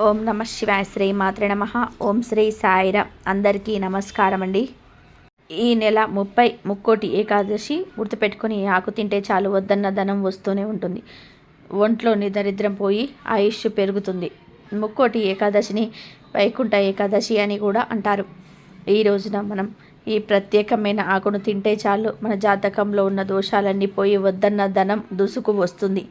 ఓం నమ శివాయ. శ్రీ మాత్రే నమ. ఓం శ్రీ సాయిరాం. అందరికీ నమస్కారం అండి. ఈ నెల 30 ముక్కోటి ఏకాదశి గుర్తుపెట్టుకొని ఆకు తింటే చాలు వద్దన్న ధనం వస్తూనే ఉంటుంది. ఒంట్లోని దరిద్రం పోయి ఆయుష్ పెరుగుతుంది. ముక్కోటి ఏకాదశిని వైకుంఠ ఏకాదశి అని కూడా అంటారు. ఈ రోజున మనం ఈ ప్రత్యేకమైన ఆకును తింటే చాలు మన జాతకంలో ఉన్న దోషాలన్నీ పోయి వద్దన్న ధనం దుసుకు వస్తుంది.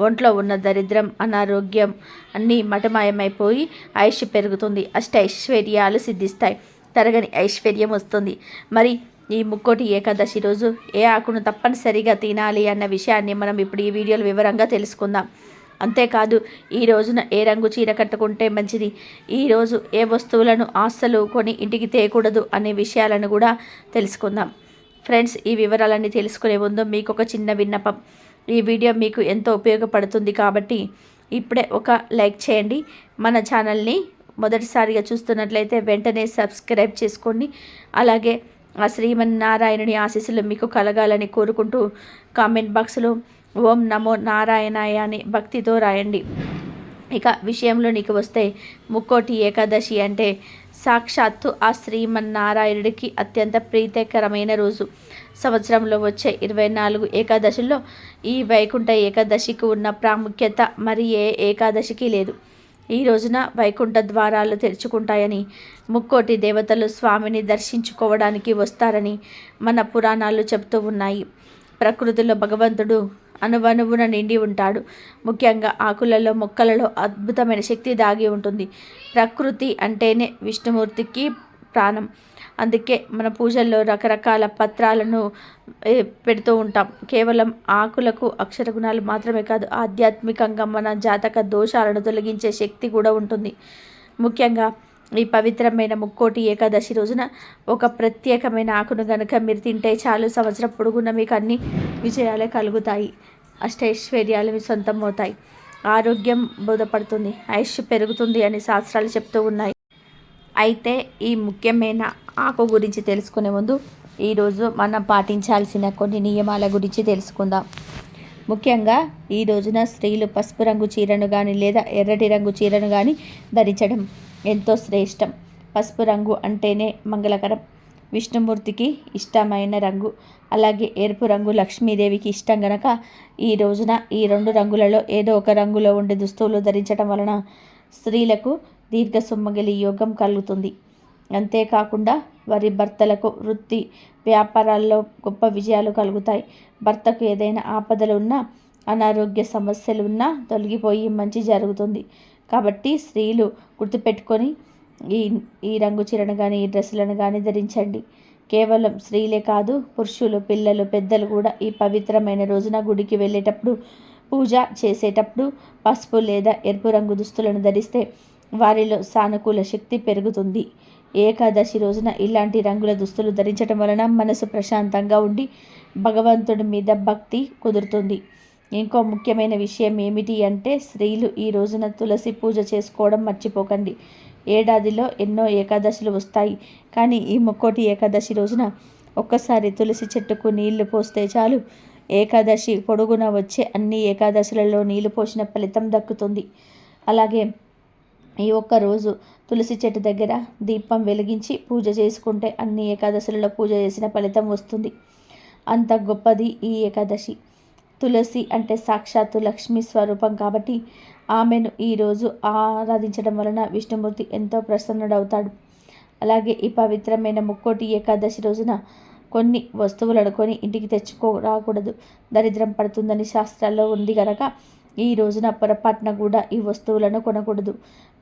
ఒంట్లో ఉన్న దరిద్రం, అనారోగ్యం అన్నీ మటమాయమైపోయి ఆయుష్ పెరుగుతుంది. ఐశ్వర్యాలు సిద్ధిస్తాయి. తరగని ఐశ్వర్యం వస్తుంది. మరి ఈ ముక్కోటి ఏకాదశి రోజు ఏ ఆకును తప్పనిసరిగా తినాలి అన్న విషయాన్ని మనం ఇప్పుడు ఈ వీడియోలో వివరంగా తెలుసుకుందాం. అంతేకాదు ఈ రోజున ఏ రంగు చీర కట్టుకుంటే మంచిది, ఈరోజు ఏ వస్తువులను ఆస్తులు కొని ఇంటికి తేయకూడదు అనే విషయాలను కూడా తెలుసుకుందాం. ఫ్రెండ్స్, ఈ వివరాలన్నీ తెలుసుకునే ముందు మీకు ఒక చిన్న విన్నపం. ఈ వీడియో మీకు ఎంతో ఉపయోగపడుతుంది కాబట్టి ఇప్పుడే ఒక లైక్ చేయండి. మన ఛానల్ని మొదటిసారిగా చూస్తున్నట్లయితే వెంటనే సబ్స్క్రైబ్ చేసుకోండి. అలాగే ఆ శ్రీమన్నారాయణుని ఆశీస్సులు మీకు కలగాలని కోరుకుంటూ కామెంట్ బాక్స్లో ఓం నమో నారాయణాయ అని భక్తితో రాయండి. ఇక విషయంలోనికి వస్తే ముక్కోటి ఏకాదశి అంటే సాక్షాత్తు ఆ శ్రీమన్నారాయణుడికి అత్యంత ప్రీతికరమైన రోజు. సంవత్సరంలో వచ్చే 24 ఏకాదశుల్లో ఈ వైకుంఠ ఏకాదశికి ఉన్న ప్రాముఖ్యత మరి ఏ ఏకాదశికి లేదు. ఈ రోజున వైకుంఠ ద్వారాలు తెరుచుకుంటాయని, ముక్కోటి దేవతలు స్వామిని దర్శించుకోవడానికి వస్తారని మన పురాణాలు చెబుతూ ఉన్నాయి. ప్రకృతిలో భగవంతుడు అణువణువున నిండి ఉంటాడు. ముఖ్యంగా ఆకులలో, మొక్కలలో అద్భుతమైన శక్తి దాగి ఉంటుంది. ప్రకృతి అంటేనే విష్ణుమూర్తికి ప్రాణం. అందుకే మన పూజల్లో రకరకాల పత్రాలను పెడుతూ ఉంటాం. కేవలం ఆకులకు అక్షర గుణాలు మాత్రమే కాదు, ఆధ్యాత్మికంగా మన జాతక దోషాలను తొలగించే శక్తి కూడా ఉంటుంది. ముఖ్యంగా ఈ పవిత్రమైన ముక్కోటి ఏకాదశి రోజున ఒక ప్రత్యేకమైన ఆకును గనుక మీరు తింటే చాలు సంవత్సరం పొడుగున మీకు అన్ని విజయాలే కలుగుతాయి. అష్టైశ్వర్యాలు మీ సొంతం అవుతాయి. ఆరోగ్యం బోధపడుతుంది, ఆయుష్ పెరుగుతుంది అని శాస్త్రాలు చెప్తూ ఉన్నాయి. అయితే ఈ ముఖ్యమైన ఆకు గురించి తెలుసుకునే ముందు ఈరోజు మనం పాటించాల్సిన కొన్ని నియమాల గురించి తెలుసుకుందాం. ముఖ్యంగా ఈ రోజున స్త్రీలు పసుపు రంగు చీరను కానీ లేదా ఎర్రటి రంగు చీరను కానీ ధరించడం ఎంతో శ్రేష్టం. పసుపు రంగు అంటేనే మంగళకరం, విష్ణుమూర్తికి ఇష్టమైన రంగు. అలాగే ఎరుపు రంగు లక్ష్మీదేవికి ఇష్టం గనక ఈ రోజున ఈ 2 రంగులలో ఏదో ఒక రంగులో ఉండే దుస్తువులు ధరించడం వలన స్త్రీలకు దీర్ఘ సుమంగళి యోగం కలుగుతుంది. అంతేకాకుండా వారి భర్తలకు వృత్తి వ్యాపారాల్లో గొప్ప విజయాలు కలుగుతాయి. భర్తకు ఏదైనా ఆపదలు ఉన్నా, అనారోగ్య సమస్యలు ఉన్నా తొలగిపోయి మంచి జరుగుతుంది. కాబట్టి స్త్రీలు గుర్తుపెట్టుకొని ఈ రంగు చీరను కానీ ఈ డ్రెస్సులను కానీ ధరించండి. కేవలం స్త్రీలే కాదు, పురుషులు, పిల్లలు, పెద్దలు కూడా ఈ పవిత్రమైన రోజున గుడికి వెళ్ళేటప్పుడు, పూజ చేసేటప్పుడు పసుపు లేదా ఎరుపు రంగు దుస్తులను ధరిస్తే వారిలో సానుకూల శక్తి పెరుగుతుంది. ఏకాదశి రోజున ఇలాంటి రంగుల దుస్తులు ధరించడం వలన మనసు ప్రశాంతంగా ఉండి భగవంతుడి మీద భక్తి కుదురుతుంది. ఇంకో ముఖ్యమైన విషయం ఏమిటి అంటే స్త్రీలు ఈ రోజున తులసి పూజ చేసుకోవడం మర్చిపోకండి. ఏడాదిలో ఎన్నో ఏకాదశులు వస్తాయి, కానీ ఈ ముక్కోటి ఏకాదశి రోజున ఒక్కసారి తులసి చెట్టుకు నీళ్లు పోస్తే చాలు ఏకాదశి పొడుగున వచ్చే అన్ని ఏకాదశులలో నీళ్లు పోసిన ఫలితం దక్కుతుంది. అలాగే ఈ ఒక్క రోజు తులసి చెట్టు దగ్గర దీపం వెలిగించి పూజ చేసుకుంటే అన్ని ఏకాదశులలో పూజ చేసిన ఫలితం వస్తుంది. అంత గొప్పది ఈ ఏకాదశి. తులసి అంటే సాక్షాత్తు లక్ష్మీ స్వరూపం కాబట్టి ఆమెను ఈరోజు ఆరాధించడం వలన విష్ణుమూర్తి ఎంతో ప్రసన్నుడవుతాడు. అలాగే ఈ పవిత్రమైన ముక్కోటి ఏకాదశి రోజున కొన్ని వస్తువులను కొని ఇంటికి రాకూడదు, దరిద్రం పడుతుందని శాస్త్రాల్లో ఉంది కనుక ఈ రోజున పొరపాటున కూడా ఈ వస్తువులను కొనకూడదు.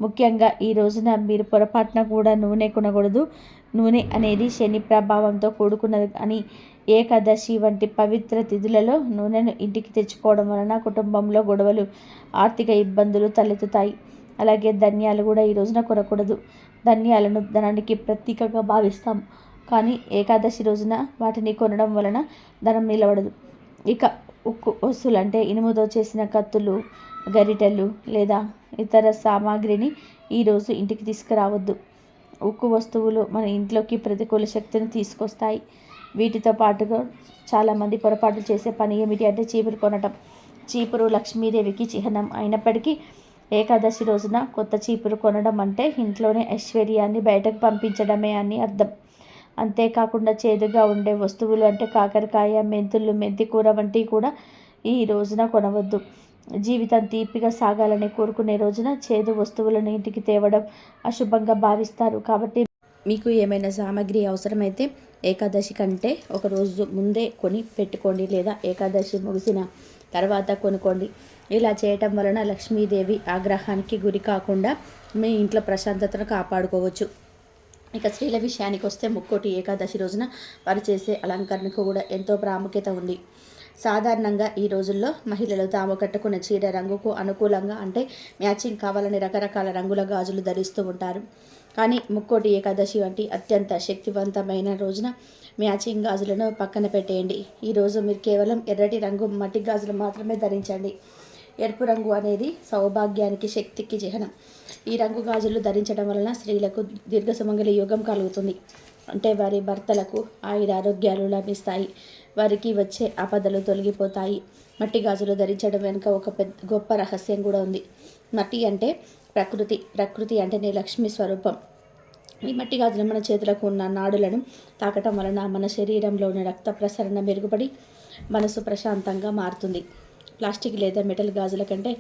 ముఖ్యంగా ఈ రోజున మీరు పొరపాటున కూడా నూనె కొనకూడదు. నూనె అనేది శని ప్రభావంతో కూడుకున్నది అని ఏకాదశి వంటి పవిత్ర తిథులలో నూనెను ఇంటికి తెచ్చుకోవడం వలన కుటుంబంలో గొడవలు, ఆర్థిక ఇబ్బందులు తలెత్తుతాయి. అలాగే ధన్యాలు కూడా ఈ రోజున కొనకూడదు. ధన్యాలను ధనానికి ప్రతీకగా భావిస్తాం, కానీ ఏకాదశి రోజున వాటిని కొనడం వలన ధనం నిలబడదు. ఇక ఉక్కు వస్తువులు అంటే ఇనుముతో చేసిన కత్తులు, గరిటెలు లేదా ఇతర సామాగ్రిని ఈరోజు ఇంటికి తీసుకురావద్దు. ఉక్కు వస్తువులు మన ఇంట్లోకి ప్రతికూల శక్తిని తీసుకొస్తాయి. వీటితో పాటుగా చాలామంది పొరపాటు చేసే పని ఏమిటి అంటే చీపురు కొనటం. చీపురు లక్ష్మీదేవికి చిహ్నం అయినప్పటికీ ఏకాదశి రోజున కొత్త చీపురు కొనడం అంటే ఇంట్లోనే ఐశ్వర్యాన్ని బయటకు పంపించడమే అని అర్థం. అంతేకాకుండా చేదుగా ఉండే వస్తువులు అంటే కాకరకాయ, మెంతులు, మెంతి కూర వంటివి కూడా ఈ రోజున కొనవద్దు. జీవితం తీపిగా సాగాలని కోరుకునే రోజున చేదు వస్తువులను ఇంటికి తేవడం అశుభంగా భావిస్తారు. కాబట్టి మీకు ఏమైనా సామాగ్రి అవసరమైతే ఏకాదశి కంటే ఒక రోజు ముందే కొని పెట్టుకోండి, లేదా ఏకాదశి ముగిసిన తర్వాత కొనుక్కోండి. ఇలా చేయటం వలన లక్ష్మీదేవి ఆగ్రహానికి గురి కాకుండా మీ ఇంట్లో ప్రశాంతతను కాపాడుకోవచ్చు. ఇక స్త్రీల విషయానికి వస్తే ముక్కోటి ఏకాదశి రోజున వారు చేసే అలంకరణకు కూడా ఎంతో ప్రాముఖ్యత ఉంది. సాధారణంగా ఈ రోజుల్లో మహిళలు తాము కట్టుకున్న చీర రంగుకు అనుకూలంగా అంటే మ్యాచింగ్ కావాలని రకరకాల రంగుల గాజులు ధరిస్తూ ఉంటారు. కానీ ముక్కోటి ఏకాదశి వంటి అత్యంత శక్తివంతమైన రోజున మ్యాచింగ్ గాజులను పక్కన పెట్టేయండి. ఈరోజు మీరు కేవలం ఎర్రటి రంగు మట్టి గాజులు మాత్రమే ధరించండి. ఎరుపు రంగు అనేది సౌభాగ్యానికి, శక్తికి చిహ్నం. ఈ రంగు గాజులు ధరించడం వలన స్త్రీలకు దీర్ఘ సుమంగళి యోగం కలుగుతుంది. అంటే వారి భర్తలకు ఆయురారోగ్యాలు లభిస్తాయి, వారికి వచ్చే ఆపదలు తొలగిపోతాయి. మట్టి గాజులు ధరించడం వెనుక ఒక గొప్ప రహస్యం కూడా ఉంది. మట్టి అంటే ప్రకృతి అంటేనే లక్ష్మీ స్వరూపం. ఈ మట్టి గాజులు మన చేతులకు ఉన్న నాడులను తాకటం వలన మన శరీరంలోని రక్త ప్రసరణ మెరుగుపడి మనసు ప్రశాంతంగా మారుతుంది. ప్లాస్టిక్ లేదా మెటల్ గాజుల కంటే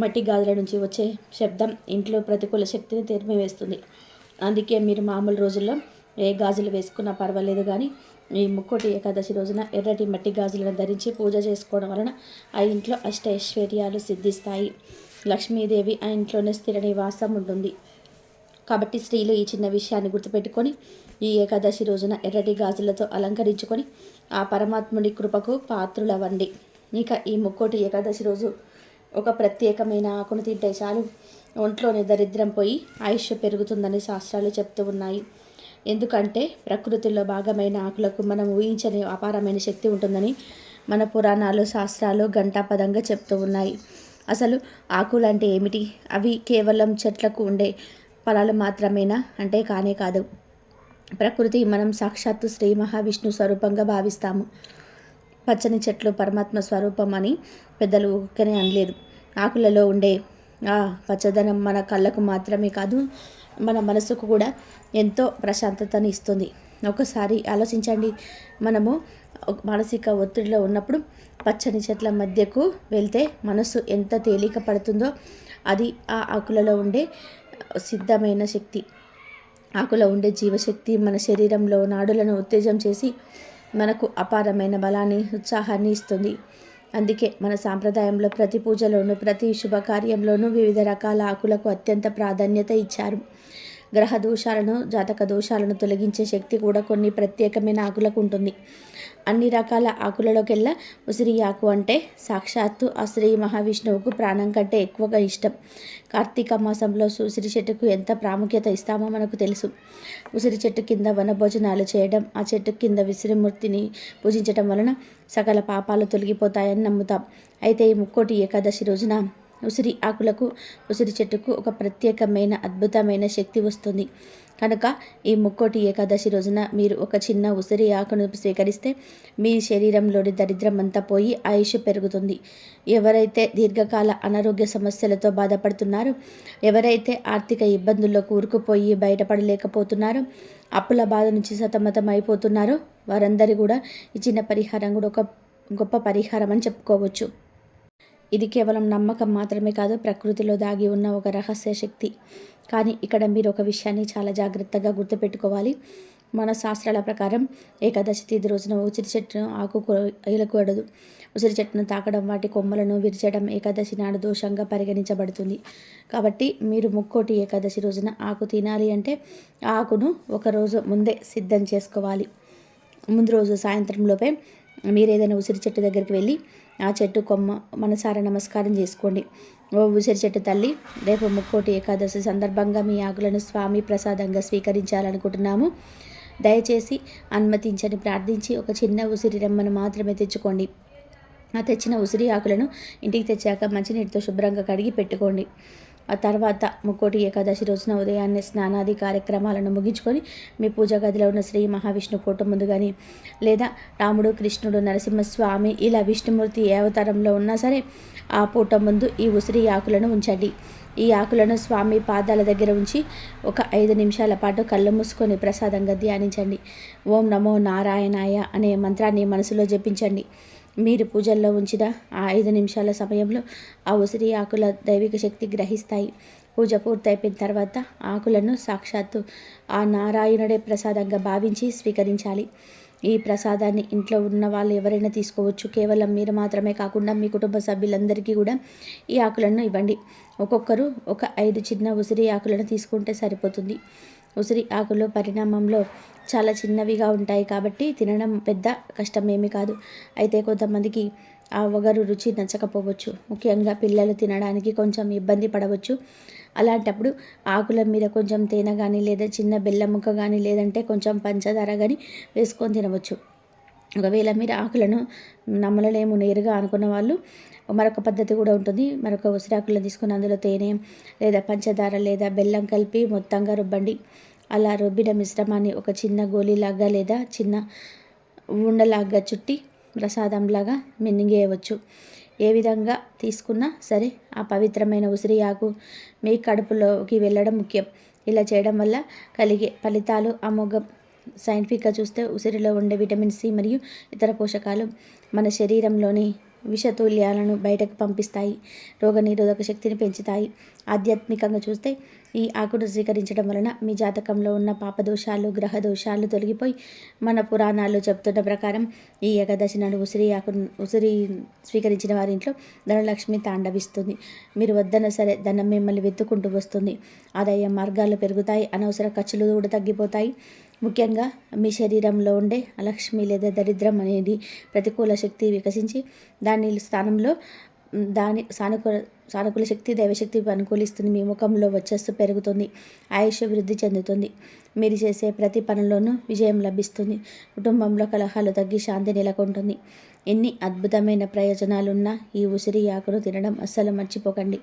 మట్టి గాజుల నుంచి వచ్చే శబ్దం ఇంట్లో ప్రతికూల శక్తిని తెరిమివేస్తుంది. అందుకే మీరు మామూలు రోజుల్లో ఏ గాజులు వేసుకున్నా పర్వాలేదు, కానీ ఈ ముక్కోటి ఏకాదశి రోజున ఎర్రటి మట్టి గాజులను ధరించి పూజ చేసుకోవడం వలన ఆ ఇంట్లో అష్టైశ్వర్యాలు సిద్ధిస్తాయి. లక్ష్మీదేవి ఆ ఇంట్లోనే స్థిర నివాసం ఉంటుంది. కాబట్టి స్త్రీలు ఈ చిన్న విషయాన్ని గుర్తుపెట్టుకొని ఈ ఏకాదశి రోజున ఎర్రటి గాజులతో అలంకరించుకొని ఆ పరమాత్ముడి కృపకు పాత్రులవ్వండి. ఇక ఈ ముక్కోటి ఏకాదశి రోజు ఒక ప్రత్యేకమైన ఆకును తింటే చాలు ఒంట్లోని దరిద్రం పోయి ఆయుష్ పెరుగుతుందని శాస్త్రాలు చెప్తూ ఉన్నాయి. ఎందుకంటే ప్రకృతిలో భాగమైన ఆకులకు మనం ఊహించని అపారమైన శక్తి ఉంటుందని మన పురాణాలు, శాస్త్రాలు ఘంటాపదంగా చెప్తూ ఉన్నాయి. అసలు ఆకులు అంటే ఏమిటి? అవి కేవలం చెట్లకు ఉండే ఫలాలు మాత్రమేనా అంటే కానే కాదు. ప్రకృతి మనం సాక్షాత్తు శ్రీ మహావిష్ణు స్వరూపంగా భావిస్తాము. పచ్చని చెట్లు పరమాత్మ స్వరూపం అని పెద్దలు ఊరికనే అనలేదు. ఆకులలో ఉండే ఆ పచ్చదనం మన కళ్ళకు మాత్రమే కాదు, మన మనసుకు కూడా ఎంతో ప్రశాంతతని ఇస్తుంది. ఒకసారి ఆలోచించండి, మనము మానసిక ఒత్తిడిలో ఉన్నప్పుడు పచ్చని చెట్ల మధ్యకు వెళ్తే మనసు ఎంత తేలిక పడుతుందో అది ఆ ఆకులలో ఉండే సిద్ధమైన శక్తి, ఆకులో ఉండే జీవశక్తి మన శరీరంలో నాడులను ఉత్తేజం చేసి మనకు అపారమైన బలాన్ని, ఉత్సాహాన్ని ఇస్తుంది. అందుకే మన సాంప్రదాయంలో ప్రతి పూజలోనూ, ప్రతి శుభకార్యంలోనూ వివిధ రకాల ఆకులకు అత్యంత ప్రాధాన్యత ఇచ్చారు. గ్రహ దోషాలను, జాతక దోషాలను తొలగించే శక్తి కూడా కొన్ని ప్రత్యేకమైన ఆకులకు ఉంటుంది. అన్ని రకాల ఆకులలోకెల్లా ఉసిరి ఆకు అంటే సాక్షాత్తు ఆ శ్రీ మహావిష్ణువుకు ప్రాణం కంటే ఎక్కువగా ఇష్టం. కార్తీక మాసంలో ఉసిరి చెట్టుకు ఎంత ప్రాముఖ్యత ఇస్తామో మనకు తెలుసు. ఉసిరి చెట్టు కింద వనభోజనాలు చేయడం, ఆ చెట్టు కింద విసిరిమూర్తిని పూజించడం వలన సకల పాపాలు తొలగిపోతాయని నమ్ముతాం. అయితే ఈ ముక్కోటి ఏకాదశి రోజున ఉసిరి ఆకులకు, ఉసిరి చెట్టుకు ఒక ప్రత్యేకమైన అద్భుతమైన శక్తి వస్తుంది. కనుక ఈ ముక్కోటి ఏకాదశి రోజున మీరు ఒక చిన్న ఉసిరి ఆకును స్వీకరిస్తే మీ శరీరంలోని దరిద్రం అంతా పోయి ఆయుష్ పెరుగుతుంది. ఎవరైతే దీర్ఘకాల అనారోగ్య సమస్యలతో బాధపడుతున్నారో, ఎవరైతే ఆర్థిక ఇబ్బందుల్లో కూరుకుపోయి బయటపడలేకపోతున్నారో, అప్పుల బాధ నుంచి సతమతం అయిపోతున్నారో వారందరూ కూడా ఈ చిన్న పరిహారం కూడా ఒక గొప్ప పరిహారం అని చెప్పుకోవచ్చు. ఇది కేవలం నమ్మకం మాత్రమే కాదు, ప్రకృతిలో దాగి ఉన్న ఒక రహస్య శక్తి. కానీ ఇక్కడ మీరు ఒక విషయాన్ని చాలా జాగ్రత్తగా గుర్తుపెట్టుకోవాలి. మన శాస్త్రాల ప్రకారం ఏకాదశి తిథి రోజున ఉసిరి చెట్టును ఏలకూడదు. ఉసిరి చెట్టును తాకడం, వాటి కొమ్మలను విరిచడం ఏకాదశి నాడు దోషంగా పరిగణించబడుతుంది. కాబట్టి మీరు ముక్కోటి ఏకాదశి రోజున ఆకు తినాలి అంటే ఆ ఆకును ఒకరోజు ముందే సిద్ధం చేసుకోవాలి. ముందు రోజు సాయంత్రంలోపే మీరు ఏదైనా ఉసిరి చెట్టు దగ్గరికి వెళ్ళి ఆ చెట్టు కొమ్మ మనసారా నమస్కారం చేసుకోండి. ఓ ఉసిరి చెట్టు తల్లి, రేపు ముక్కోటి ఏకాదశి సందర్భంగా మీ ఆకులను స్వామి ప్రసాదంగా స్వీకరించాలనుకుంటున్నాము. దయచేసి అనుమతించని ప్రార్థించి ఒక చిన్న ఉసిరి రెమ్మను మాత్రమే తెచ్చుకోండి. ఆ తెచ్చిన ఉసిరి ఆకులను ఇంటికి తెచ్చాక మంచినీటితో శుభ్రంగా కడిగి పెట్టుకోండి. ఆ తర్వాత ముక్కోటి ఏకాదశి రోజున ఉదయాన్నే స్నానాది కార్యక్రమాలను ముగించుకొని మీ పూజా గదిలో ఉన్న శ్రీ మహావిష్ణు ఫోటో ముందు కానీ లేదా రాముడు, కృష్ణుడు, నరసింహస్వామి ఇలా విష్ణుమూర్తి ఏ అవతారంలో ఉన్నా సరే ఆ ఫోటో ముందు ఈ ఉసిరి ఆకులను ఉంచండి. ఈ ఆకులను స్వామి పాదాల దగ్గర ఉంచి ఒక 5 నిమిషాల పాటు కళ్ళు మూసుకొని ప్రసాదంగా ధ్యానించండి. ఓం నమో నారాయణాయ అనే మంత్రాన్ని మనసులో జపించండి. మీరు పూజల్లో ఉంచిన ఆ 5 నిమిషాల సమయంలో ఆ ఉసిరి ఆకుల దైవిక శక్తి గ్రహిస్తాయి. పూజ పూర్తయిపోయిన తర్వాత ఆకులను సాక్షాత్తు ఆ నారాయణుడే ప్రసాదంగా భావించి స్వీకరించాలి. ఈ ప్రసాదాన్ని ఇంట్లో ఉన్న వాళ్ళు ఎవరైనా తీసుకోవచ్చు. కేవలం మీరు మాత్రమే కాకుండా మీ కుటుంబ సభ్యులందరికీ కూడా ఈ ఆకులను ఇవ్వండి. ఒక్కొక్కరు ఒక 5 చిన్న ఉసిరి ఆకులను తీసుకుంటే సరిపోతుంది. ఉసిరి ఆకులు పరిణామంలో చాలా చిన్నవిగా ఉంటాయి కాబట్టి తినడం పెద్ద కష్టమేమీ కాదు. అయితే కొంతమందికి ఆ వగరు రుచి నచ్చకపోవచ్చు. ముఖ్యంగా పిల్లలు తినడానికి కొంచెం ఇబ్బంది పడవచ్చు. అలాంటప్పుడు ఆకుల మీద కొంచెం తేనె కానీ లేదా చిన్న బెల్లం ముక్క కానీ లేదంటే కొంచెం పంచదార కానీ వేసుకొని తినవచ్చు. ఒకవేళ మీరు ఆకులను నమ్మలలేము నేరుగా అనుకున్న వాళ్ళు మరొక పద్ధతి కూడా ఉంటుంది. మరొక ఉసిరాకులను తీసుకుని అందులో తేనె లేదా పంచదార లేదా బెల్లం కలిపి మొత్తంగా రుబ్బండి. అలా రుబ్బిన మిశ్రమాన్ని ఒక చిన్న గోళీలాగా లేదా చిన్న ఉండలాగా చుట్టి ప్రసాదంలాగా మింగేయవచ్చు. ఏ విధంగా తీసుకున్నా సరే ఆ పవిత్రమైన ఉసిరి ఆకు మీ కడుపులోకి వెళ్ళడం ముఖ్యం. ఇలా చేయడం వల్ల కలిగే ఫలితాలు అమోఘం. సైంటిఫిక్గా చూస్తే ఉసిరిలో ఉండే విటమిన్ సి మరియు ఇతర పోషకాలు మన శరీరంలోని విషతుల్యాలను బయటకు పంపిస్తాయి, రోగనిరోధక శక్తిని పెంచుతాయి. ఆధ్యాత్మికంగా చూస్తే ఈ ఆకును స్వీకరించడం వలన మీ జాతకంలో ఉన్న పాపదోషాలు, గ్రహ దోషాలు తొలగిపోయి మన పురాణాలు చెబుతున్న ప్రకారం ఈ ఏకాదశి నాడు ఉసిరి స్వీకరించిన వారి ఇంట్లో ధనలక్ష్మి తాండవిస్తుంది. మీరు వద్దన సరే ధనం మిమ్మల్ని వెతుక్కుంటూ వస్తుంది. ఆదాయ మార్గాలు పెరుగుతాయి, అనవసర ఖర్చులు కూడా తగ్గిపోతాయి. ముఖ్యంగా మీ శరీరంలో ఉండే అలక్ష్మి లేదా దరిద్రం అనేది ప్రతికూల శక్తి వికసించి దాని స్థానంలో సానుకూల శక్తి, దైవశక్తి అనుకూలిస్తుంది. మీ ముఖంలో వచ్చస్సు పెరుగుతుంది, ఆయుష్ వృద్ధి చెందుతుంది. మీరు చేసే ప్రతి పనిలోనూ విజయం లభిస్తుంది. కుటుంబంలో కలహాలు తగ్గి శాంతి నెలకొంటుంది. ఎన్ని అద్భుతమైన ప్రయోజనాలున్న ఈ ఉసిరి ఆకును తినడం అస్సలు మర్చిపోకండి.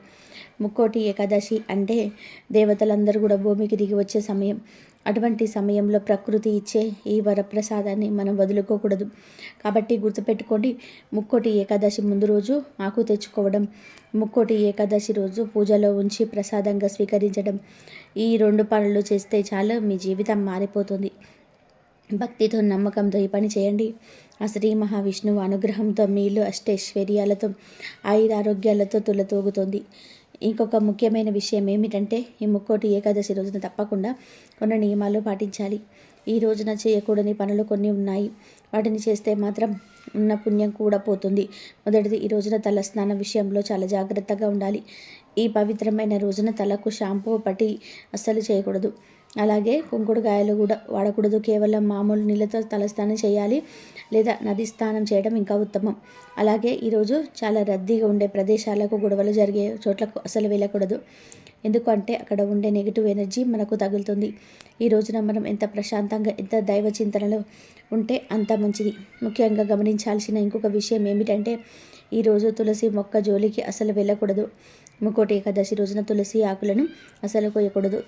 ముక్కోటి ఏకాదశి అంటే దేవతలందరూ కూడా భూమికి దిగి వచ్చే సమయం. అటువంటి సమయంలో ప్రకృతి ఇచ్చే ఈ వరప్రసాదాన్ని మనం వదులుకోకూడదు. కాబట్టి గుర్తుపెట్టుకోండి, ముక్కోటి ఏకాదశి ముందు రోజు ఆకు తెచ్చుకోవడం, ముక్కోటి ఏకాదశి రోజు పూజలో ఉంచి ప్రసాదంగా స్వీకరించడం, ఈ 2 పనులు చేస్తే చాలు మీ జీవితం మారిపోతుంది. భక్తితో, నమ్మకంతో ఈ పని చేయండి. ఆ శ్రీ మహావిష్ణువు అనుగ్రహంతో మీ ఇల్లు అష్టైశ్వర్యాలతో, ఆయురారోగ్యాలతో తులతూగుతుంది. ఇంకొక ముఖ్యమైన విషయం ఏమిటంటే ఈ ముక్కోటి ఏకాదశి రోజున తప్పకుండా కొన్ని నియమాలు పాటించాలి. ఈ రోజున చేయకూడని పనులు కొన్ని ఉన్నాయి. వాటిని చేస్తే మాత్రం ఉన్న పుణ్యం కూడా పోతుంది. మొదటిది, ఈ రోజున తల స్నానం విషయంలో చాలా జాగ్రత్తగా ఉండాలి. ఈ పవిత్రమైన రోజున తలకు షాంపూ పట్టి అస్సలు చేయకూడదు. అలాగే కుంకుడుకాయలు కూడా వాడకూడదు. కేవలం మామూలు నీళ్ళతో తలస్నానం చేయాలి లేదా నది స్నానం చేయడం ఇంకా ఉత్తమం. అలాగే ఈరోజు చాలా రద్దీగా ఉండే ప్రదేశాలకు, గొడవలు జరిగే చోట్లకు అసలు వెళ్ళకూడదు. ఎందుకంటే అక్కడ ఉండే నెగిటివ్ ఎనర్జీ మనకు తగులుతుంది. ఈ రోజున మనం ఎంత ప్రశాంతంగా, ఎంత దైవ చింతనలో ఉంటే అంత మంచిది. ముఖ్యంగా గమనించాల్సిన ఇంకొక విషయం ఏమిటంటే ఈరోజు తులసి మొక్క జోలికి అసలు వెళ్ళకూడదు. ముక్కోటి ఏకాదశి రోజున తులసి ఆకులను అసలు కోయకూడదు.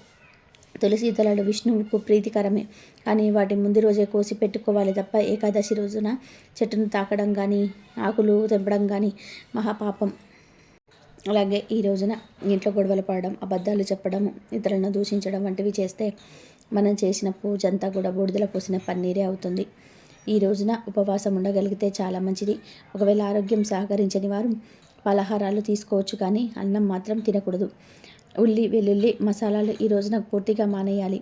తులసి దళాలు విష్ణువుకు ప్రీతికరమే, కానీ వాటి ముందు రోజే కోసి పెట్టుకోవాలి తప్ప ఏకాదశి రోజున చెట్టును తాకడం కానీ, ఆకులు తెంపడం కానీ మహాపాపం. అలాగే ఈ రోజున ఇంట్లో గొడవలు పడడం, అబద్ధాలు చెప్పడం, ఇతరులను దూషించడం వంటివి చేస్తే మనం చేసిన పూజ అంతా కూడా బూడిదల పోసిన పన్నీరే అవుతుంది. ఈ రోజున ఉపవాసం ఉండగలిగితే చాలా మంచిది. ఒకవేళ ఆరోగ్యం సహకరించని వారు పలహారాలు తీసుకోవచ్చు, కానీ అన్నం మాత్రం తినకూడదు. ఉల్లి, వెల్లుల్లి, మసాలాలు ఈ రోజున పూర్తిగా మానేయాలి.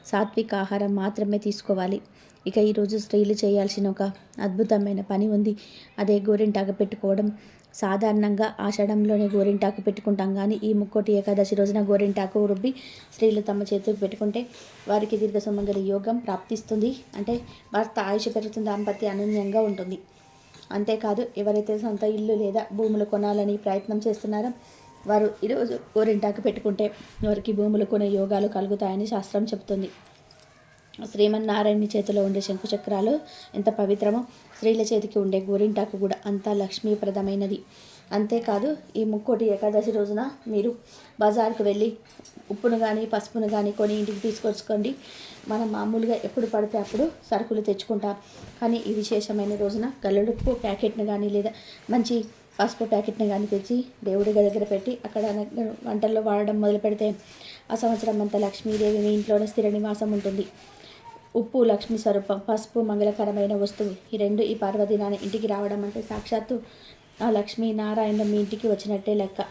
సాత్విక ఆహారం మాత్రమే తీసుకోవాలి. ఇక ఈరోజు స్త్రీలు చేయాల్సిన ఒక అద్భుతమైన పని ఉంది. అదే గోరింటాకు పెట్టుకోవడం. సాధారణంగా ఆషాఢంలోనే గోరింటాకు పెట్టుకుంటాం, కానీ ఈ ముక్కోటి ఏకాదశి రోజున గోరింటాకు రుబ్బి స్త్రీలు తమ చేతికి పెట్టుకుంటే వారికి దీర్ఘ సుమంగళి యోగం ప్రాప్తిస్తుంది. అంటే భర్త ఆయుష్ పెరుగుతుంది, దాంపత్య అనన్యంగా ఉంటుంది. అంతేకాదు, ఎవరైతే సొంత ఇల్లు లేదా భూములు కొనాలని ప్రయత్నం చేస్తున్నారో వారు ఈరోజు గోరింటాకు పెట్టుకుంటే వారికి భూములు కొనే యోగాలు కలుగుతాయని శాస్త్రం చెబుతుంది. శ్రీమన్నారాయణుని చేతిలో ఉండే శంకుచక్రాలు ఎంత పవిత్రమో స్త్రీల చేతికి ఉండే గోరింటాకు కూడా అంత లక్ష్మీప్రదమైనది. అంతేకాదు ఈ ముక్కోటి ఏకాదశి రోజున మీరు బజార్కు వెళ్ళి ఉప్పును కానీ పసుపును కానీ కొని ఇంటికి తీసుకొచ్చుకోండి. మనం మామూలుగా ఎప్పుడు పడితే అప్పుడు సరుకులు తెచ్చుకుంటాం, కానీ ఈ విశేషమైన రోజున గల్లుడుప్పు ప్యాకెట్ను కానీ లేదా మంచి పసుపు ప్యాకెట్ని కానీ తెచ్చి దేవుడి దగ్గర పెట్టి అక్కడ వంటల్లో వాడడం మొదలు పెడితే ఆ సంవత్సరం అంతా లక్ష్మీదేవి మీ ఇంట్లోనే స్థిర నివాసం ఉంటుంది. ఉప్పు లక్ష్మీ స్వరూపం, పసుపు మంగళకరమైన వస్తువు. ఈ రెండు ఈ పర్వదినాన్ని ఇంటికి రావడం అంటే సాక్షాత్తు ఆ లక్ష్మీ నారాయణ మీ ఇంటికి వచ్చినట్టే లెక్క.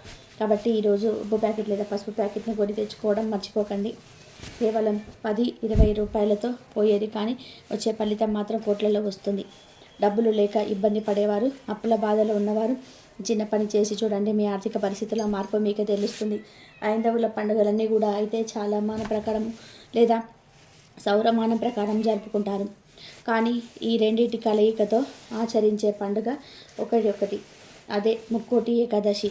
కాబట్టి ఈరోజు ఉప్పు ప్యాకెట్ లేదా పసుపు ప్యాకెట్ని కొని తెచ్చుకోవడం మర్చిపోకండి. కేవలం 10-20 రూపాయలతో పోయేది, కానీ వచ్చే ఫలితం మాత్రం కోట్లలో వస్తుంది. డబ్బులు లేక ఇబ్బంది పడేవారు, అప్పుల బాధలో ఉన్నవారు చిన్న పని చేసి చూడండి, మీ ఆర్థిక పరిస్థితుల మార్పు మీకే తెలుస్తుంది. ఐందవుల పండుగలన్నీ కూడా అయితే చాలా మాన ప్రకారం లేదా సౌరమానం ప్రకారం జరుపుకుంటారు, కానీ ఈ రెండింటి కలయికతో ఆచరించే పండుగ ఒకటి. అదే ముక్కోటి ఏకాదశి.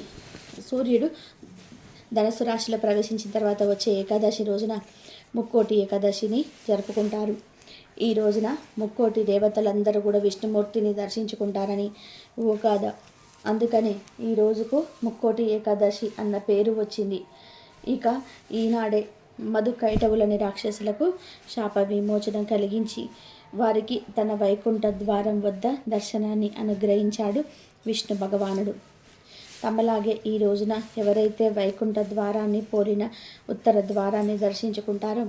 సూర్యుడు ధనుసు రాశిలో ప్రవేశించిన తర్వాత వచ్చే ఏకాదశి రోజున ముక్కోటి ఏకాదశిని జరుపుకుంటారు. ఈ రోజున ముక్కోటి దేవతలందరూ కూడా విష్ణుమూర్తిని దర్శించుకుంటారని ఓ గాథ. అందుకనే ఈ రోజుకు ముక్కోటి ఏకాదశి అన్న పేరు వచ్చింది. ఇక ఈనాడే మధు కైటవులని రాక్షసులకు శాప విమోచనం కలిగించి వారికి తన వైకుంఠ ద్వారం వద్ద దర్శనాన్ని అనుగ్రహించాడు విష్ణు భగవానుడు. తమలాగే ఈ రోజున ఎవరైతే వైకుంఠ ద్వారాన్ని పోలిన ఉత్తర ద్వారాన్ని దర్శించుకుంటారో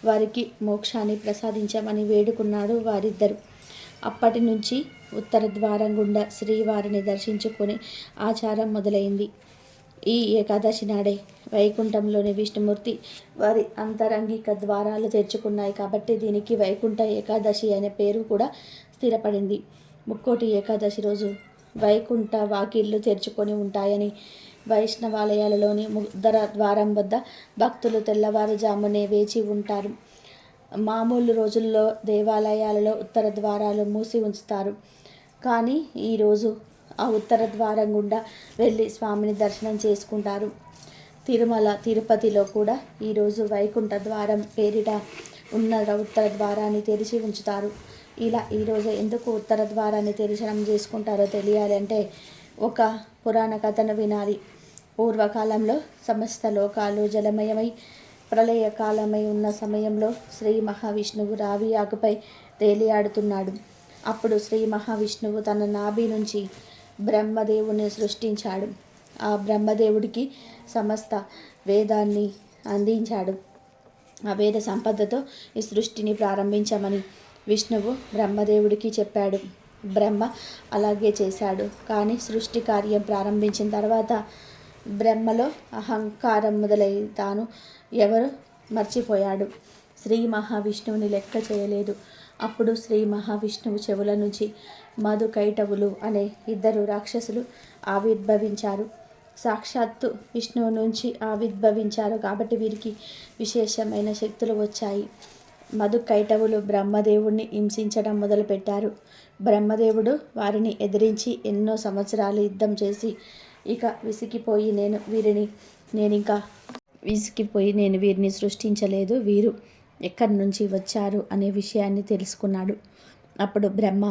వారికి మోక్షాన్ని ప్రసాదించమని వేడుకున్నాడు వారిద్దరు. అప్పటి నుంచి ఉత్తర ద్వారం గుండా శ్రీవారిని దర్శించుకునే ఆచారం మొదలైంది. ఈ ఏకాదశి నాడే వైకుంఠంలోని విష్ణుమూర్తి వారి అంతరంగిక ద్వారాలు తెరుచుకున్నాయి కాబట్టి దీనికి వైకుంఠ ఏకాదశి అనే పేరు కూడా స్థిరపడింది. ముక్కోటి ఏకాదశి రోజు వైకుంఠ వాకిళ్ళు తెరుచుకొని ఉంటాయని వైష్ణవాలయాలలోని ఉత్తర ద్వారం వద్ద భక్తులు తెల్లవారుజామునే వేచి ఉంటారు. మామూలు రోజుల్లో దేవాలయాలలో ఉత్తర ద్వారాలు మూసి ఉంచుతారు, కానీ ఈరోజు ఆ ఉత్తర ద్వారం గుండా వెళ్ళి స్వామిని దర్శనం చేసుకుంటారు. తిరుమల తిరుపతిలో కూడా ఈరోజు వైకుంఠ ద్వారం పేరిట ఉన్న ఉత్తర ద్వారాన్ని తెరిచి ఉంచుతారు. ఇలా ఈరోజు ఎందుకు ఉత్తర ద్వారాన్ని దర్శనం చేసుకుంటారో తెలియాలి అంటే ఒక పురాణ కథను వినాలి. పూర్వకాలంలో సమస్త లోకాలు జలమయమై ప్రళయకాలమై ఉన్న సమయంలో శ్రీ మహావిష్ణువు రావి ఆకుపై తేలియాడుతున్నాడు. అప్పుడు శ్రీ మహావిష్ణువు తన నాభి నుంచి బ్రహ్మదేవుని సృష్టించాడు. ఆ బ్రహ్మదేవుడికి సమస్త వేదాన్ని అందించాడు. ఆ వేద సంపదతో ఈ సృష్టిని ప్రారంభించమని విష్ణువు బ్రహ్మదేవుడికి చెప్పాడు. బ్రహ్మ అలాగే చేశాడు. కానీ సృష్టి కార్యం ప్రారంభించిన తర్వాత బ్రహ్మలో అహంకారం మొదలై తాను ఎవరు మర్చిపోయాడు. శ్రీ మహావిష్ణువుని లెక్క చేయలేదు. అప్పుడు శ్రీ మహావిష్ణువు చెవుల నుంచి మధు కైటవులు అనే 2 రాక్షసులు ఆవిర్భవించారు. సాక్షాత్తు విష్ణువు నుంచి ఆవిర్భవించారు కాబట్టి వీరికి విశేషమైన శక్తులు వచ్చాయి. మధు కైటవులు బ్రహ్మదేవుడిని హింసించడం మొదలుపెట్టారు. బ్రహ్మదేవుడు వారిని ఎదిరించి ఎన్నో సంవత్సరాలు యుద్ధం చేసి ఇక విసిగిపోయి నేను వీరిని సృష్టించలేదు, వీరు ఎక్కడి నుంచి వచ్చారు అనే విషయాన్ని తెలుసుకున్నాడు. అప్పుడు బ్రహ్మ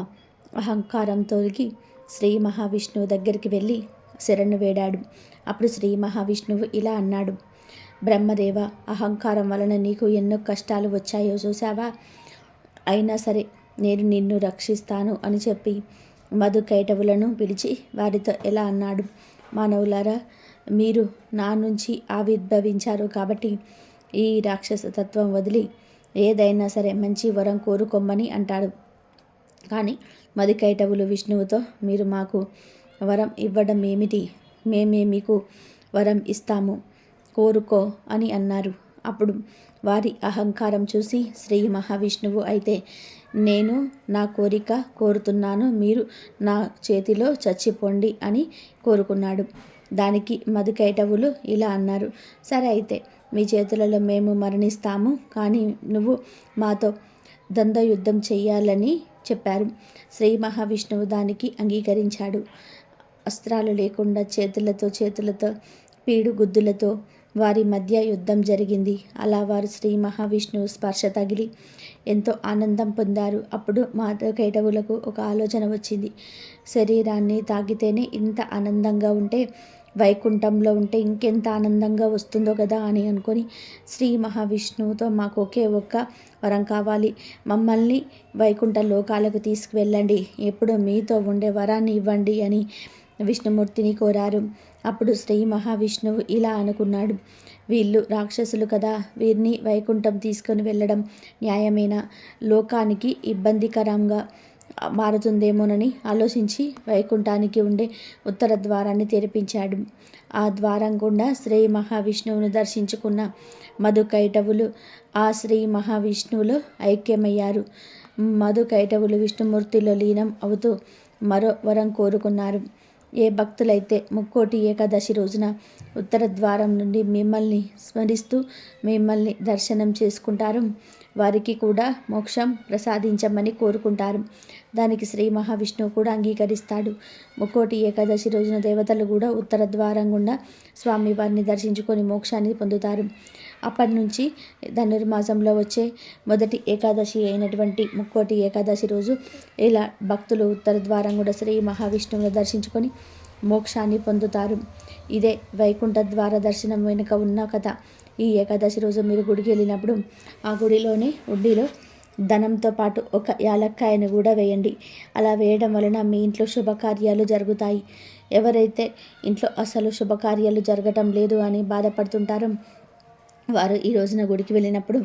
అహంకారం తొలగి శ్రీ మహావిష్ణువు దగ్గరికి వెళ్ళి శరణు వేడాడు. అప్పుడు శ్రీ మహావిష్ణువు ఇలా అన్నాడు: బ్రహ్మదేవ, అహంకారం వలన నీకు ఎన్నో కష్టాలు వచ్చాయో చూసావా? అయినా సరే నేను నిన్ను రక్షిస్తాను అని చెప్పి మధు కైటవులను పిలిచి వారితో ఎలా అన్నాడు: మానవులారా, మీరు నా నుంచి ఆవిర్భవించారు కాబట్టి ఈ రాక్షస తత్వం వదిలి ఏదైనా సరే మంచి వరం కోరుకోమని అంటాడు. కానీ మధు కైటవులు విష్ణువుతో, మీరు మాకు వరం ఇవ్వడం ఏమిటి? మేమే మీకు వరం ఇస్తాము, కోరుకో అని అన్నారు. అప్పుడు వారి అహంకారం చూసి శ్రీ మహావిష్ణువు, అయితే నేను నా కోరిక కోరుతున్నాను, మీరు నా చేతిలో చచ్చిపోండి అని కోరుకున్నాడు. దానికి మధు కైటవులు ఇలా అన్నారు: సరే, అయితే మీ చేతులలో మేము మరణిస్తాము, కానీ నువ్వు మాతో ద్వంద్వయుద్ధం చెయ్యాలని చెప్పారు. శ్రీ మహావిష్ణువు దానికి అంగీకరించాడు. అస్త్రాలు లేకుండా చేతులతో పీడు గుద్దులతో వారి మధ్య యుద్ధం జరిగింది. అలా వారు శ్రీ మహావిష్ణువు స్పర్శ తగిలి ఎంతో ఆనందం పొందారు. అప్పుడు మాధవకేటవులకు ఒక ఆలోచన వచ్చింది. శరీరాన్ని తాకితేనే ఇంత ఆనందంగా ఉంటే వైకుంఠంలో ఉంటే ఇంకెంత ఆనందంగా వస్తుందో కదా అని అనుకొని శ్రీ మహావిష్ణువుతో మాకు ఒకే ఒక్క వరం కావాలి, మమ్మల్ని వైకుంఠ లోకాలకు తీసుకువెళ్ళండి, ఎప్పుడు మీతో ఉండే వరాన్ని ఇవ్వండి అని విష్ణుమూర్తిని కోరారు. అప్పుడు శ్రీ మహావిష్ణువు ఇలా అనుకున్నాడు, వీళ్ళు రాక్షసులు కదా, వీరిని వైకుంఠం తీసుకొని వెళ్ళడం న్యాయమేనా, లోకానికి ఇబ్బందికరంగా మారుతుందేమోనని ఆలోచించి వైకుంఠానికి ఉండే ఉత్తర ద్వారాన్ని తెరిపించాడు. ఆ ద్వారం గుండా శ్రీ మహావిష్ణువును దర్శించుకున్న మధుకైటవులు ఆ శ్రీ మహావిష్ణువులో ఐక్యమయ్యారు. మధుకైటవులు విష్ణుమూర్తిలో లీనం అవుతూ మరో వరం కోరుకున్నారు. ఏ భక్తులైతే ముక్కోటి ఏకాదశి రోజున ఉత్తర ద్వారం నుండి మిమ్మల్ని స్మరిస్తూ మిమ్మల్ని దర్శనం చేసుకుంటారు, వారికి కూడా మోక్షం ప్రసాదించమని కోరుకుంటారు. దానికి శ్రీ మహావిష్ణువు కూడా అంగీకరిస్తాడు. ముక్కోటి ఏకాదశి రోజున దేవతలు కూడా ఉత్తర ద్వారం గుండా స్వామివారిని దర్శించుకొని మోక్షాన్ని పొందుతారు. అప్పటి నుంచి ధనుర్మాసంలో వచ్చే మొదటి ఏకాదశి అయినటువంటి ముక్కోటి ఏకాదశి రోజు ఇలా భక్తులు ఉత్తర ద్వారం కూడా శ్రీ మహావిష్ణువుని దర్శించుకొని మోక్షాన్ని పొందుతారు. ఇదే వైకుంఠ ద్వార దర్శనం వెనుక ఉన్న కథ. ఈ ఏకాదశి రోజు మీరు గుడికి వెళ్ళినప్పుడు ఆ గుడిలోనే ఉండిలో ధనంతో పాటు ఒక యాలక్కాయను కూడా వేయండి. అలా వేయడం వలన మీ ఇంట్లో శుభకార్యాలు జరుగుతాయి. ఎవరైతే ఇంట్లో అసలు శుభకార్యాలు జరగటం లేదు అని బాధపడుతుంటారో వారు ఈ రోజున గుడికి వెళ్ళినప్పుడు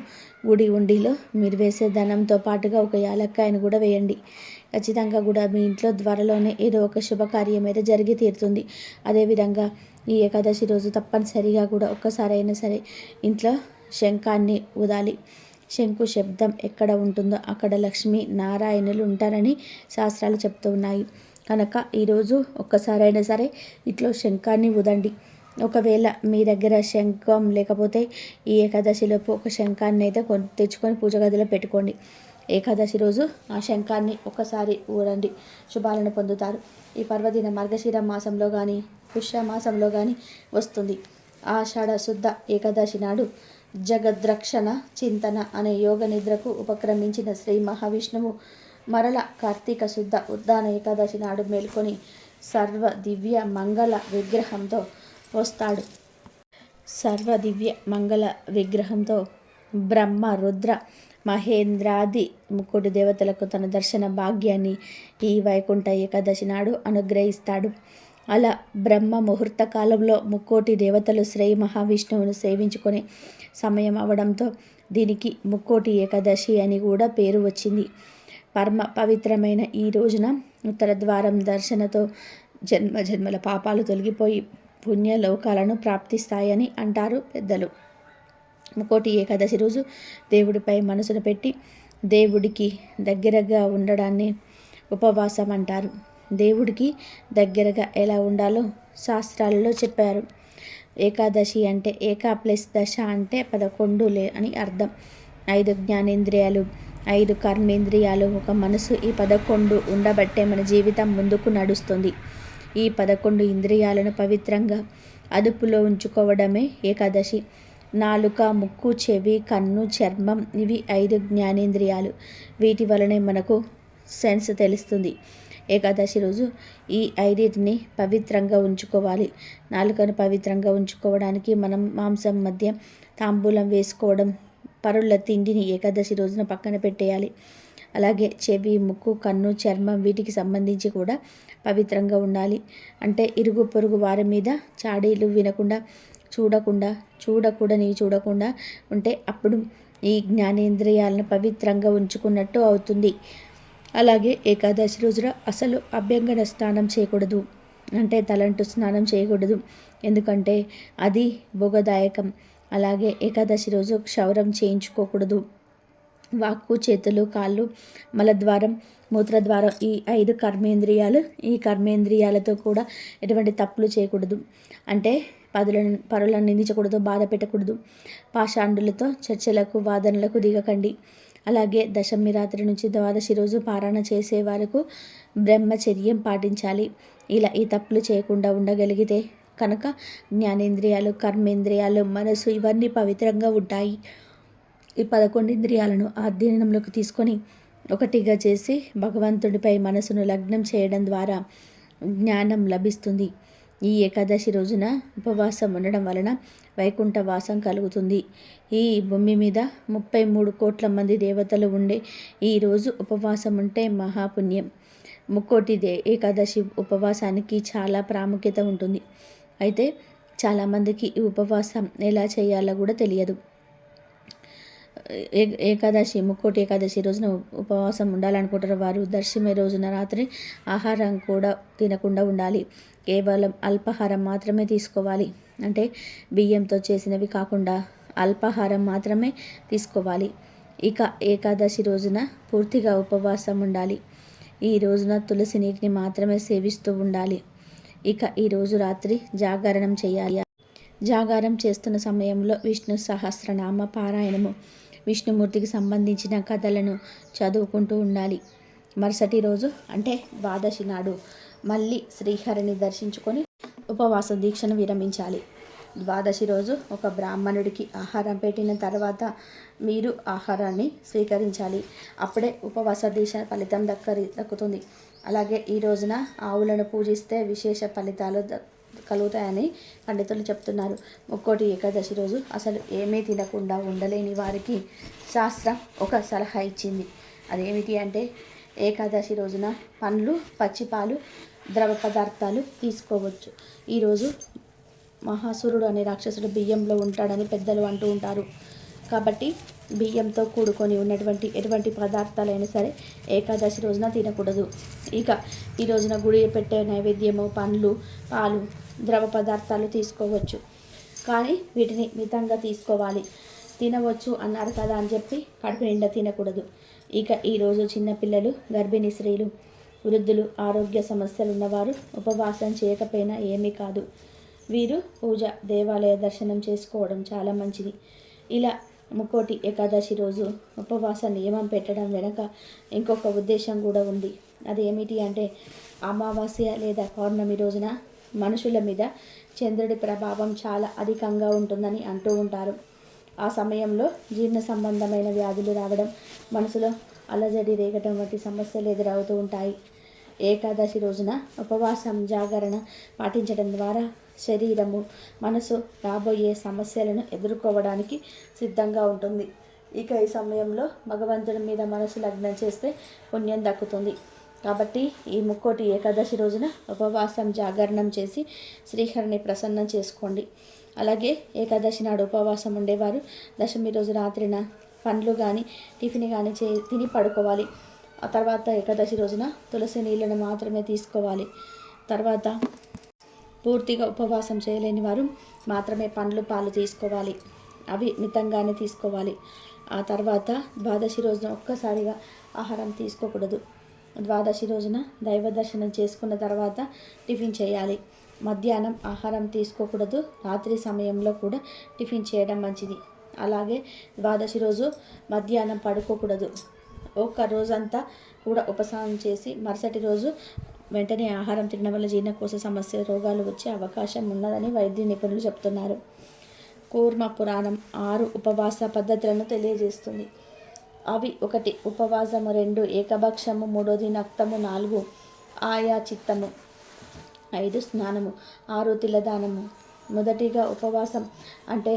గుడి ఉండిలో మీరు వేసే ధనంతో పాటుగా ఒక యాలక్కాయను కూడా వేయండి. ఖచ్చితంగా కూడా మీ ఇంట్లో త్వరలోనే ఏదో ఒక శుభకార్యం అయితే జరిగి తీరుతుంది. అదేవిధంగా ఈ ఏకాదశి రోజు తప్పనిసరిగా కూడా ఒక్కసారైనా సరే ఇంట్లో శంఖాన్ని ఊదాలి. శంకు శబ్దం ఎక్కడ ఉంటుందో అక్కడ లక్ష్మీ నారాయణులు ఉంటారని శాస్త్రాలు చెప్తూ ఉన్నాయి. కనుక ఈరోజు ఒక్కసారైనా సరే ఇంట్లో శంఖాన్ని ఊదండి. ఒకవేళ మీ దగ్గర శంఖం లేకపోతే ఈ ఏకాదశిలోపు ఒక శంఖాన్ని అయితే తెచ్చుకొని పూజ గదిలో పెట్టుకోండి. ఏకాదశి రోజు ఆ శంఖాన్ని ఒకసారి ఊరండి, శుభాలను పొందుతారు. ఈ పర్వదిన మార్గశిర మాసంలో కానీ పుష్య మాసంలో కానీ వస్తుంది. ఆషాఢ శుద్ధ ఏకాదశి నాడు జగద్రక్షణ చింతన అనే యోగ నిద్రకు ఉపక్రమించిన శ్రీ మహావిష్ణువు మరల కార్తీక శుద్ధ ఉద్దాన ఏకాదశి నాడు మేల్కొని సర్వ దివ్య మంగళ విగ్రహంతో వస్తాడు. సర్వ దివ్య మంగళ విగ్రహంతో బ్రహ్మ రుద్ర మహేంద్రాది ముక్కోటి దేవతలకు తన దర్శన భాగ్యాన్ని ఈ వైకుంఠ ఏకాదశి నాడు అనుగ్రహిస్తాడు. అలా బ్రహ్మ ముహూర్త కాలంలో ముక్కోటి దేవతలు శ్రీ మహావిష్ణువును సేవించుకునే సమయం అవడంతో దీనికి ముక్కోటి ఏకాదశి అని కూడా పేరు వచ్చింది. పరమ పవిత్రమైన ఈ రోజున ఉత్తర ద్వారం దర్శనతో జన్మ జన్మల పాపాలు తొలగిపోయి పుణ్యలోకాలను ప్రాప్తిస్తాయని అంటారు పెద్దలు. ముక్కోటి ఏకాదశి రోజు దేవుడిపై మనసును పెట్టి దేవుడికి దగ్గరగా ఉండడాన్ని ఉపవాసం అంటారు. దేవుడికి దగ్గరగా ఎలా ఉండాలో శాస్త్రాలలో చెప్పారు. ఏకాదశి అంటే ఏకా ప్లస్ దశ అంటే 11 అని అర్థం. 5 జ్ఞానేంద్రియాలు, 5 కర్మేంద్రియాలు, ఒక మనసు, ఈ 11 ఉండబట్టే మన జీవితం ముందుకు నడుస్తుంది. ఈ 11 ఇంద్రియాలను పవిత్రంగా అదుపులో ఉంచుకోవడమే ఏకాదశి. నాలుక, ముక్కు, చెవి, కన్ను, చర్మం ఇవి 5 జ్ఞానేంద్రియాలు. వీటి వలనే మనకు సెన్స్ తెలుస్తుంది. ఏకాదశి రోజు ఈ 5టిని పవిత్రంగా ఉంచుకోవాలి. నాలుకను పవిత్రంగా ఉంచుకోవడానికి మనం మాంసం మధ్య తాంబూలం వేసుకోవడం, పరుల తిండిని ఏకాదశి రోజున పక్కన పెట్టేయాలి. అలాగే చెవి, ముక్కు, కన్ను, చర్మం వీటికి సంబంధించి కూడా పవిత్రంగా ఉండాలి. అంటే ఇరుగు పొరుగు వారి మీద చాడీలు వినకుండా, చూడకుండా ఉంటే అప్పుడు ఈ జ్ఞానేంద్రియాలను పవిత్రంగా ఉంచుకున్నట్టు అవుతుంది. అలాగే ఏకాదశి రోజున అసలు అభ్యంగన స్నానం చేయకూడదు, అంటే తలంటు స్నానం చేయకూడదు. ఎందుకంటే అది భోగదాయకం. అలాగే ఏకాదశి రోజు క్షౌరం చేయించుకోకూడదు. వాక్కు, చేతులు, కాళ్ళు, మలద్వారం, మూత్రద్వారం ఈ 5 కర్మేంద్రియాలు, ఈ కర్మేంద్రియాలతో కూడా ఎటువంటి తప్పులు చేయకూడదు. అంటే పరులను నిందించకూడదు, బాధ పెట్టకూడదు. పాషాండులతో చర్చలకు, వాదనలకు దిగకండి. అలాగే దశమి రాత్రి నుంచి ద్వాదశి రోజు పారాయణ చేసే వరకు బ్రహ్మచర్యం పాటించాలి. ఇలా ఈ తప్పులు చేయకుండా ఉండగలిగితే కనుక జ్ఞానేంద్రియాలు, కర్మేంద్రియాలు, మనసు ఇవన్నీ పవిత్రంగా ఉంటాయి. ఈ 11 ఇంద్రియాలను అధ్యయనంలోకి తీసుకొని ఒకటిగా చేసి భగవంతుడిపై మనసును లగ్నం చేయడం ద్వారా జ్ఞానం లభిస్తుంది. ఈ ఏకాదశి రోజున ఉపవాసం ఉండడం వలన వైకుంఠ వాసం కలుగుతుంది. ఈ భూమి మీద 33 కోట్ల మంది దేవతలు ఉండే ఈరోజు ఉపవాసం ఉంటే మహాపుణ్యం. ముక్కోటి ఏకాదశి ఉపవాసానికి చాలా ప్రాముఖ్యత ఉంటుంది. అయితే చాలామందికి ఈ ఉపవాసం ఎలా చేయాలో కూడా తెలియదు. ఏకాదశి, ముక్కోటి ఏకాదశి రోజున ఉపవాసం ఉండాలనుకుంటారు వారు దశమి రోజున రాత్రి ఆహారం కూడా తినకుండా ఉండాలి. కేవలం అల్పాహారం మాత్రమే తీసుకోవాలి. అంటే బియ్యంతో చేసినవి కాకుండా అల్పాహారం మాత్రమే తీసుకోవాలి. ఇక ఏకాదశి రోజున పూర్తిగా ఉపవాసం ఉండాలి. ఈ రోజున తులసి నీటిని మాత్రమే సేవిస్తూ ఉండాలి. ఇక ఈరోజు రాత్రి జాగరణం చేయాలి. జాగారం చేస్తున్న సమయంలో విష్ణు సహస్రనామ పారాయణము, విష్ణుమూర్తికి సంబంధించిన కథలను చదువుకుంటూ ఉండాలి. మరుసటి రోజు అంటే ద్వాదశి నాడు మళ్ళీ శ్రీహరిని దర్శించుకొని ఉపవాస దీక్షను విరమించాలి. ద్వాదశి రోజు ఒక బ్రాహ్మణుడికి ఆహారం పెట్టిన తర్వాత మీరు ఆహారాన్ని స్వీకరించాలి. అప్పుడే ఉపవాస దీక్ష ఫలితం దక్కుతుంది. అలాగే ఈ రోజున ఆవులను పూజిస్తే విశేష ఫలితాలు కలుగుతాయని పండితులు చెప్తున్నారు. ముక్కోటి ఏకాదశి రోజు అసలు ఏమీ తినకుండా ఉండలేని వారికి శాస్త్రం ఒక సలహా ఇచ్చింది. అదేమిటి అంటే ఏకాదశి రోజున పండ్లు, పచ్చిపాలు, ద్రవ పదార్థాలు తీసుకోవచ్చు. ఈరోజు మహాసురుడు అనే రాక్షసుడు బియ్యంలో ఉంటాడని పెద్దలు అంటూ ఉంటారు. కాబట్టి బియ్యంతో కూడుకొని ఉన్నటువంటి ఎటువంటి పదార్థాలైనా సరే ఏకాదశి రోజున తినకూడదు. ఇక ఈ రోజున గుడి పెట్టే నైవేద్యము పండ్లు, పాలు, ద్రవ పదార్థాలు తీసుకోవచ్చు. కానీ వీటిని మితంగా తీసుకోవాలి. తినవచ్చు అన్నారు కదా అని చెప్పి కడుపు నిండా తినకూడదు. ఇక ఈరోజు చిన్నపిల్లలు, గర్భిణీ స్త్రీలు, వృద్ధులు, ఆరోగ్య సమస్యలు ఉన్నవారు ఉపవాసం చేయకపోయినా ఏమీ కాదు. వీరు పూజ, దేవాలయ దర్శనం చేసుకోవడం చాలా మంచిది. ఇలా ముక్కోటి ఏకాదశి రోజు ఉపవాస నియమం పెట్టడం వెనక ఇంకొక ఉద్దేశం కూడా ఉంది. అదేమిటి అంటే అమావాస్య లేదా పౌర్ణమి రోజున మనుషుల మీద చంద్రుడి ప్రభావం చాలా అధికంగా ఉంటుందని అంటూ ఉంటారు. ఆ సమయంలో జీర్ణ సంబంధమైన వ్యాధులు రావడం, మనసులో అలజడి రేగటం వంటి సమస్యలు ఎదురవుతూ ఉంటాయి. ఏకాదశి రోజున ఉపవాసం, జాగరణ పాటించడం ద్వారా శరీరము, మనసు రాబోయే సమస్యలను ఎదుర్కోవడానికి సిద్ధంగా ఉంటుంది. ఇక ఈ సమయంలో భగవంతుడి మీద మనసు లగ్నం చేస్తే పుణ్యం దక్కుతుంది. కాబట్టి ఈ ముక్కోటి ఏకాదశి రోజున ఉపవాసం, జాగరణం చేసి శ్రీహరిని ప్రసన్నం చేసుకోండి. అలాగే ఏకాదశి నాడు ఉపవాసం ఉండేవారు దశమి రోజు రాత్రిన పండ్లు కానీ టిఫిన్ కానీ తిని పడుకోవాలి. ఆ తర్వాత ఏకాదశి రోజున తులసి నీళ్ళను మాత్రమే తీసుకోవాలి. తర్వాత పూర్తిగా ఉపవాసం చేయలేని వారు మాత్రమే పండ్లు, పాలు తీసుకోవాలి. అవి మితంగానే తీసుకోవాలి. ఆ తర్వాత ద్వాదశి రోజున ఒక్కసారిగా ఆహారం తీసుకోకూడదు. ద్వాదశి రోజున దైవ దర్శనం చేసుకున్న తర్వాత టిఫిన్ చేయాలి. మధ్యాహ్నం ఆహారం తీసుకోకూడదు. రాత్రి సమయంలో కూడా టిఫిన్ చేయడం మంచిది. అలాగే ద్వాదశి రోజు మధ్యాహ్నం పడుకోకూడదు. ఒక్క రోజంతా కూడా ఉపశమనం చేసి మరుసటి రోజు వెంటనే ఆహారం తినడం వల్ల జీర్ణకోశ సమస్య, రోగాలు వచ్చే అవకాశం ఉన్నదని వైద్య నిపుణులు చెప్తున్నారు. కూర్మ పురాణం 6 ఉపవాస పద్ధతులను తెలియజేస్తుంది. అవి 1 ఉపవాసము, 2 ఏకభక్షము, 3 నక్తము, 4 ఆయా చిత్తము, 5 స్నానము, 6 తిలదానము. మొదటిగా ఉపవాసం అంటే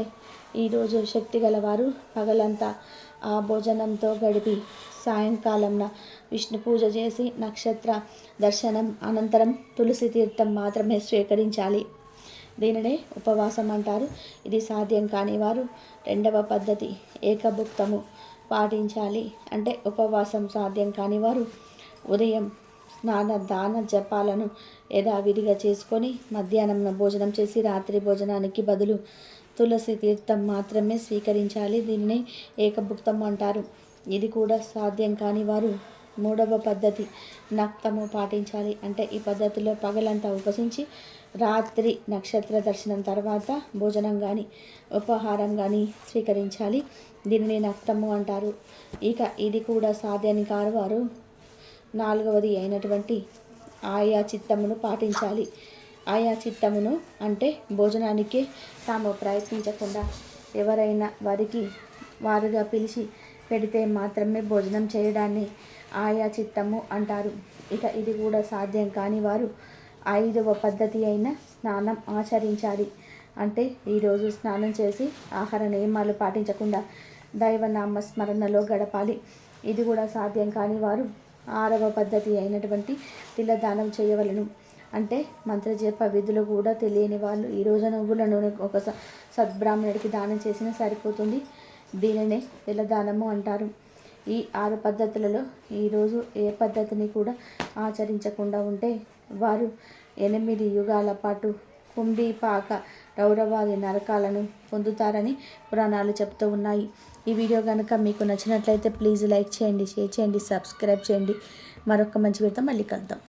ఈరోజు శక్తి గలవారు పగలంతా ఆ భోజనంతో గడిపి సాయంకాలంన విష్ణు పూజ చేసి నక్షత్ర దర్శనం అనంతరం తులసి తీర్థం మాత్రమే స్వీకరించాలి. దీనినే ఉపవాసం అంటారు. ఇది సాధ్యం కాని వారు 2వ పద్ధతి ఏకభుక్తము పాటించాలి. అంటే ఉపవాసం సాధ్యం కాని వారు ఉదయం స్నాన, దాన, జపాలను యథావిధిగా చేసుకొని మధ్యాహ్నం భోజనం చేసి రాత్రి భోజనానికి బదులు తులసి తీర్థం మాత్రమే స్వీకరించాలి. దీనిని ఏకభుక్తం అంటారు. ఇది కూడా సాధ్యం కాని వారు 3వ పద్ధతి నక్తము పాటించాలి. అంటే ఈ పద్ధతిలో పగలంతా ఉపసించి రాత్రి నక్షత్ర దర్శనం తర్వాత భోజనం కానీ ఉపహారం కానీ స్వీకరించాలి. దీనిని నక్తము అంటారు. ఇక ఇది కూడా సాధ్యాన్ని కాని వారు 4వది అయినటువంటి ఆయా చిత్తమును పాటించాలి. ఆయా చిత్తమును అంటే భోజనానికి తాము ప్రయత్నించకుండా ఎవరైనా వారికి వారుగా పిలిచి పెడితే మాత్రమే భోజనం చేయడాన్ని ఆయా చిత్తము అంటారు. ఇక ఇది కూడా సాధ్యం కాని వారు 5వ పద్ధతి అయిన స్నానం ఆచరించాలి. అంటే ఈరోజు స్నానం చేసి ఆహార నియమాలు పాటించకుండా దైవనామ స్మరణలో గడపాలి. ఇది కూడా సాధ్యం కాని వారు 6వ పద్ధతి అయినటువంటి తిలదానం చేయవలను. అంటే మంత్రజప విధులు కూడా తెలియని వాళ్ళు ఈరోజు నువ్వుల నూనె ఒక సద్బ్రాహ్మణుడికి దానం చేసినా సరిపోతుంది. దీనినే తిలదానము అంటారు. ఈ 6 పద్ధతులలో ఈరోజు ఏ పద్ధతిని కూడా ఆచరించకుండా ఉంటే వారు 8 యుగాల పాటు కుంభీపాక రౌరవాది నరకాలను పొందుతారని పురాణాలు చెప్తూ ఉన్నాయి. ఈ వీడియో కనుక మీకు నచ్చినట్లయితే ప్లీజ్ లైక్ చేయండి, షేర్ చేయండి, సబ్స్క్రైబ్ చేయండి. మరొక మంచి వీడియోతో మళ్ళీ కలుద్దాం.